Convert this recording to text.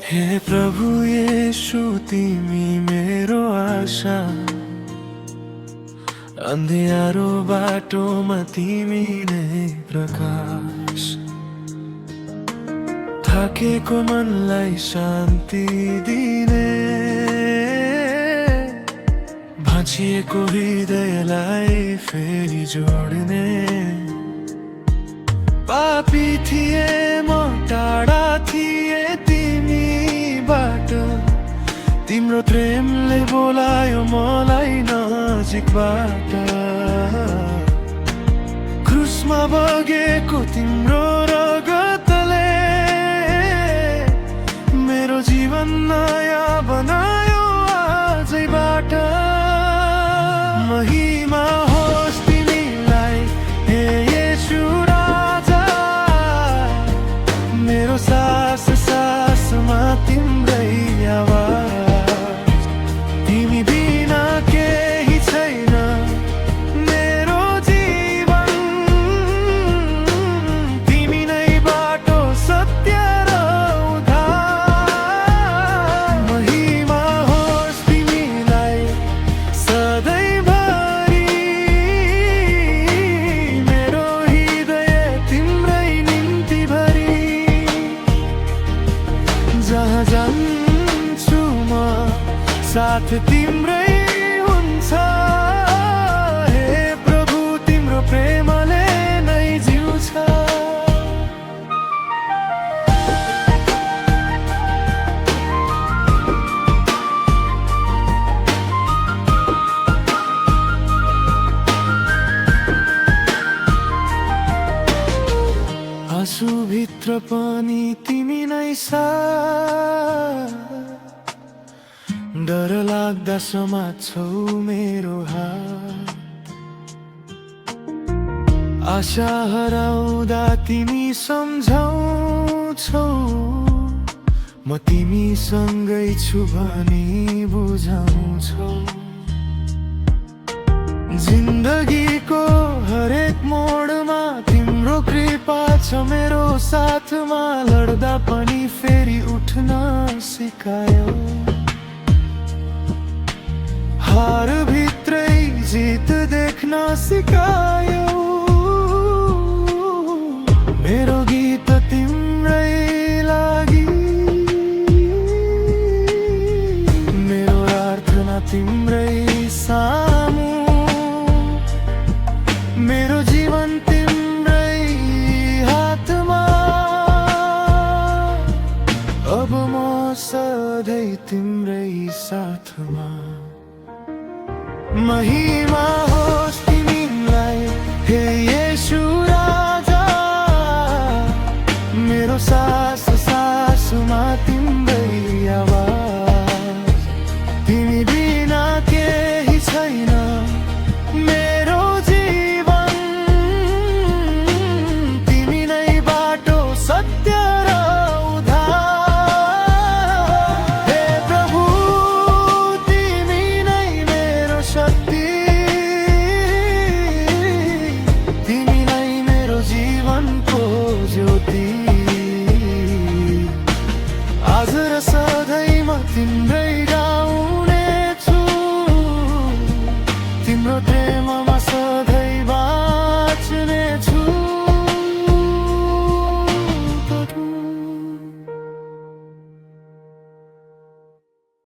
हे प्रभु येशू तिमी मेरो आशा, अन्धियारो बाटोमा तिमी नै प्रकाश। थाकेको मनलाई शान्ति दिने, भाँचिएको हृदयलाई फेरि जोड्ने। पापी थिए म, टाढा थिए तिमीबाट, तिम्रो प्रेमले बोलायो मलाई नजिकबाट। क्रुसमा बगेको तिम्रो रगतले मेरो जीवन नयाँ बनायो आजैबाट। महिमा होस् तिमीलाई हे येशू राजा, मेरो सास सासमा तिम्रै आवाज। तिमी बिना केही छैन मेरो जीवन, तिमी नै बाटो सत्य र उद्धार। महिमा होस् तिमीलाई सधैँभरि, मेरो हृदय तिम्रै निम्ति भरि। जहाँ जान्छु म साथ तिम्रै हुन्छ, हे प्रभु तिम्रो प्रेमले नै जिउँछ। आँसुभित्र पनि तिमी नै साथ, डर लाग्दा समात्छौ मेरो हात। आशा हराउँदा तिमी सम्झाउँछौ, म तिमीसँगै छु भनी बुझाउँछौ। जिन्दगीको हरेक मोडमा तिम्रो कृपा छ मेरो साथमा। लड्दा पनि फेरि उठ्न सिकायो, हार भित्रै जित देख्न सिकायो। मेरो गीत तिम्रै लागि, मेरो प्रार्थना तिम्रै सामु, मेरो जीवन तिम्रै हातमा। अब म सधैँ तिम्रै साथमा। महिमा होस् तिमीलाई हे येशू राजा, मेरो सास सासमा तिम्रै आवाज। तिमी बिना केही छैन मेरो जीवन, तिमी नै बाटो सत्य र उद्धार। हे प्रभु तिमी नै मेरो शक्ति, तिमी नै मेरो जीवनको ज्योति। आज र सधैँ म तिम्रै गाउने छु, तिम्रो